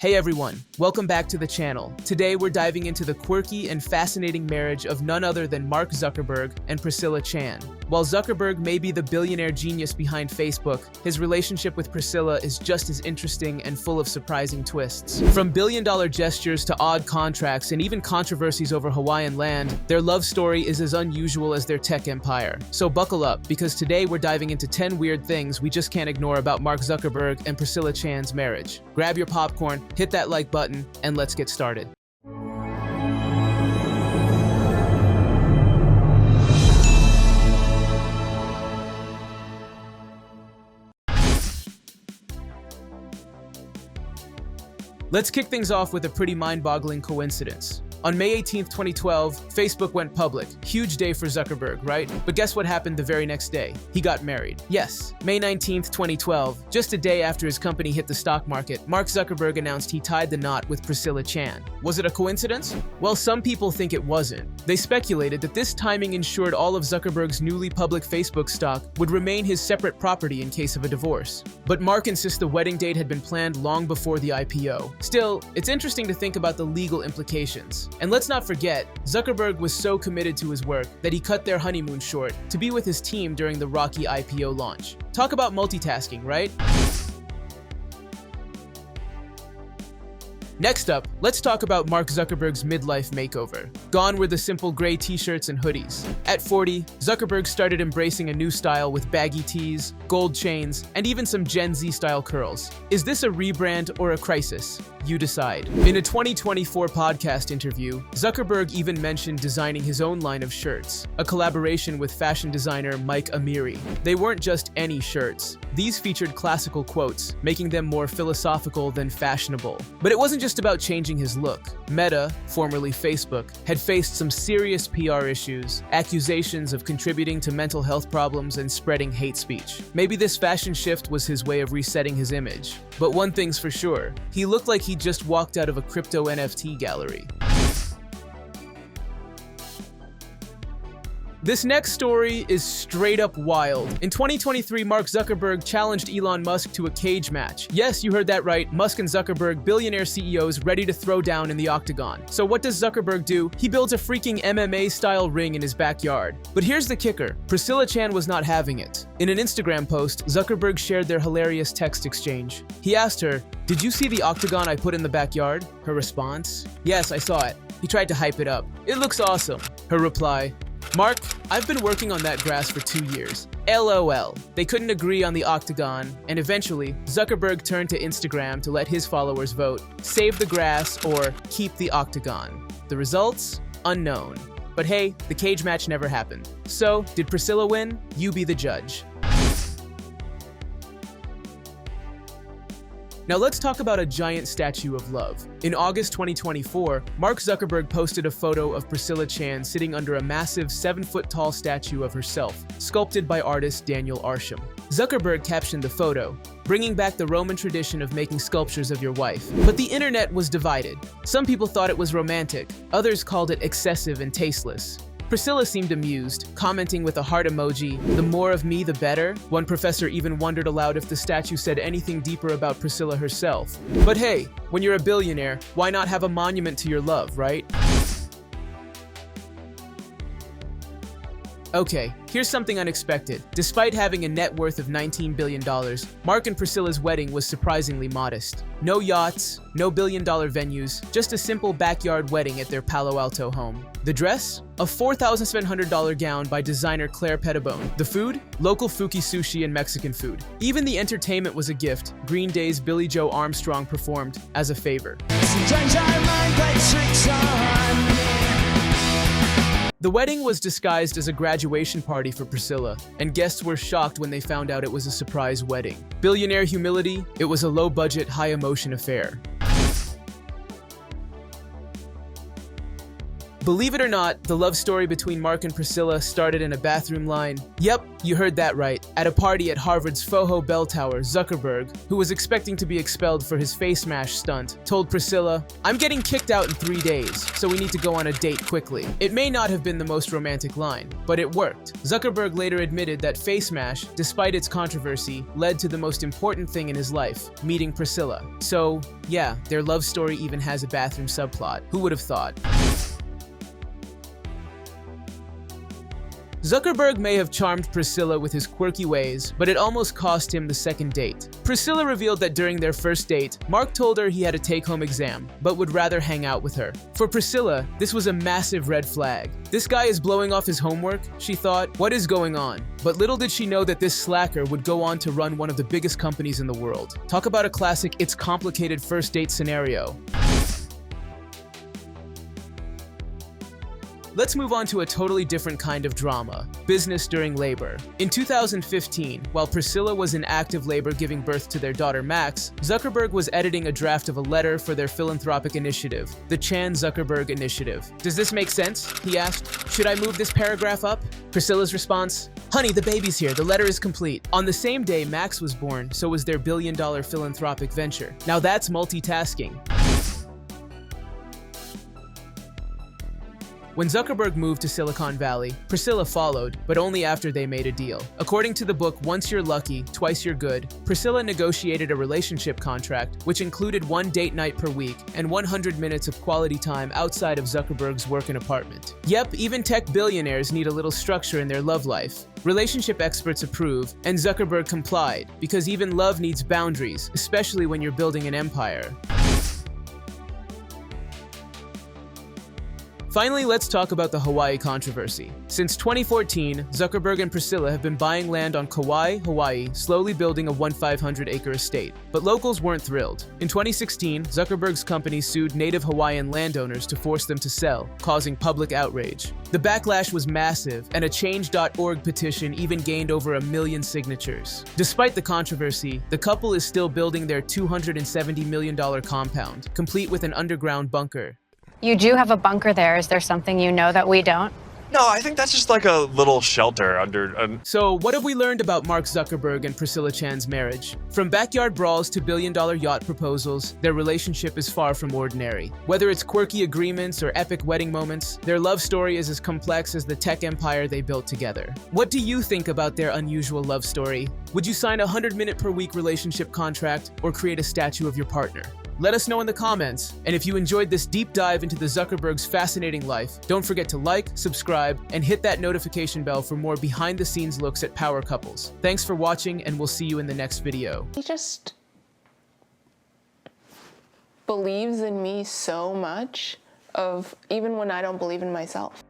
Hey everyone, welcome back to the channel. Today we're diving into the quirky and fascinating marriage of none other than Mark Zuckerberg and Priscilla Chan. While Zuckerberg may be the billionaire genius behind Facebook, his relationship with Priscilla is just as interesting and full of surprising twists. From billion-dollar gestures to odd contracts and even controversies over Hawaiian land, their love story is as unusual as their tech empire. So buckle up, because today we're diving into 10 weird things we just can't ignore about Mark Zuckerberg and Priscilla Chan's marriage. Grab your popcorn, hit that like button, and let's get started. Let's kick things off with a pretty mind-boggling coincidence. On May 18th, 2012, Facebook went public. Huge day for Zuckerberg, right? But guess what happened the very next day? He got married. Yes, May 19th, 2012, just a day after his company hit the stock market, Mark Zuckerberg announced he tied the knot with Priscilla Chan. Was it a coincidence? Well, some people think it wasn't. They speculated that this timing ensured all of Zuckerberg's newly public Facebook stock would remain his separate property in case of a divorce. But Mark insists the wedding date had been planned long before the IPO. Still, it's interesting to think about the legal implications. And let's not forget, Zuckerberg was so committed to his work that he cut their honeymoon short to be with his team during the rocky IPO launch. Talk about multitasking, right? Next up, let's talk about Mark Zuckerberg's midlife makeover. Gone were the simple gray t-shirts and hoodies. At 40, Zuckerberg started embracing a new style with baggy tees, gold chains, and even some Gen Z-style curls. Is this a rebrand or a crisis? You decide. In a 2024 podcast interview, Zuckerberg even mentioned designing his own line of shirts, a collaboration with fashion designer Mike Amiri. They weren't just any shirts. These featured classical quotes, making them more philosophical than fashionable. But it wasn't just about changing his look. Meta, formerly Facebook, had faced some serious PR issues, accusations of contributing to mental health problems and spreading hate speech. Maybe this fashion shift was his way of resetting his image. But one thing's for sure, he looked like he just walked out of a crypto NFT gallery. This next story is straight up wild. In 2023, Mark Zuckerberg challenged Elon Musk to a cage match. Yes, you heard that right. Musk and Zuckerberg, billionaire CEOs, ready to throw down in the octagon. So what does Zuckerberg do? He builds a freaking MMA-style ring in his backyard. But here's the kicker. Priscilla Chan was not having it. In an Instagram post, Zuckerberg shared their hilarious text exchange. He asked her, "Did you see the octagon I put in the backyard?" Her response, "Yes, I saw it." He tried to hype it up. "It looks awesome." Her reply, "Mark, I've been working on that grass for 2 years. LOL. They couldn't agree on the octagon, and eventually, Zuckerberg turned to Instagram to let his followers vote, save the grass or keep the octagon. The results? Unknown. But hey, the cage match never happened. So, did Priscilla win? You be the judge. Now let's talk about a giant statue of love. In August 2024, Mark Zuckerberg posted a photo of Priscilla Chan sitting under a massive 7-foot-tall statue of herself, sculpted by artist Daniel Arsham. Zuckerberg captioned the photo, bringing back the Roman tradition of making sculptures of your wife. But the internet was divided. Some people thought it was romantic, others called it excessive and tasteless. Priscilla seemed amused, commenting with a heart emoji, "The more of me, the better." One professor even wondered aloud if the statue said anything deeper about Priscilla herself. But hey, when you're a billionaire, why not have a monument to your love, right? Okay, here's something unexpected. Despite having a net worth of $19 billion, Mark and Priscilla's wedding was surprisingly modest. No yachts, no billion-dollar venues, just a simple backyard wedding at their Palo Alto home. The dress? A $4,700 gown by designer Claire Pettibone. The food? Local Fuki sushi and Mexican food. Even the entertainment was a gift. Green Day's Billie Joe Armstrong performed as a favor. The wedding was disguised as a graduation party for Priscilla, and guests were shocked when they found out it was a surprise wedding. Billionaire humility, it was a low-budget, high-emotion affair. Believe it or not, the love story between Mark and Priscilla started in a bathroom line. Yep, you heard that right. At a party at Harvard's Soho bell tower, Zuckerberg, who was expecting to be expelled for his face mash stunt, told Priscilla, "I'm getting kicked out in 3 days, so we need to go on a date quickly." It may not have been the most romantic line, but it worked. Zuckerberg later admitted that face mash, despite its controversy, led to the most important thing in his life, meeting Priscilla. So, yeah, their love story even has a bathroom subplot. Who would have thought? Zuckerberg may have charmed Priscilla with his quirky ways, but it almost cost him the second date. Priscilla revealed that during their first date, Mark told her he had a take-home exam, but would rather hang out with her. For Priscilla, this was a massive red flag. This guy is blowing off his homework, she thought. What is going on? But little did she know that this slacker would go on to run one of the biggest companies in the world. Talk about a classic "it's complicated" first date scenario. Let's move on to a totally different kind of drama, business during labor. In 2015, while Priscilla was in active labor giving birth to their daughter Max, Zuckerberg was editing a draft of a letter for their philanthropic initiative, the Chan Zuckerberg Initiative. "Does this make sense?" he asked. "Should I move this paragraph up?" Priscilla's response, "Honey, the baby's here, the letter is complete." On the same day Max was born, so was their billion-dollar philanthropic venture. Now that's multitasking. When Zuckerberg moved to Silicon Valley, Priscilla followed, but only after they made a deal. According to the book Once You're Lucky, Twice You're Good, Priscilla negotiated a relationship contract which included 1 date night per week and 100 minutes of quality time outside of Zuckerberg's work and apartment. Yep, even tech billionaires need a little structure in their love life. Relationship experts approve, and Zuckerberg complied, because even love needs boundaries, especially when you're building an empire. Finally, let's talk about the Hawaii controversy. Since 2014, Zuckerberg and Priscilla have been buying land on Kauai, Hawaii, slowly building a 1,500-acre estate. But locals weren't thrilled. In 2016, Zuckerberg's company sued native Hawaiian landowners to force them to sell, causing public outrage. The backlash was massive, and a Change.org petition even gained over 1 million signatures. Despite the controversy, the couple is still building their $270 million compound, complete with an underground bunker. You do have a bunker there. Is there something you know that we don't? No, I think that's just like a little shelter under... So, what have we learned about Mark Zuckerberg and Priscilla Chan's marriage? From backyard brawls to billion-dollar yacht proposals, their relationship is far from ordinary. Whether it's quirky agreements or epic wedding moments, their love story is as complex as the tech empire they built together. What do you think about their unusual love story? Would you sign a 100-minute-per-week relationship contract or create a statue of your partner? Let us know in the comments, and if you enjoyed this deep dive into the Zuckerberg's fascinating life, don't forget to like, subscribe, and hit that notification bell for more behind-the-scenes looks at power couples. Thanks for watching, and we'll see you in the next video. He just believes in me so much, even when I don't believe in myself.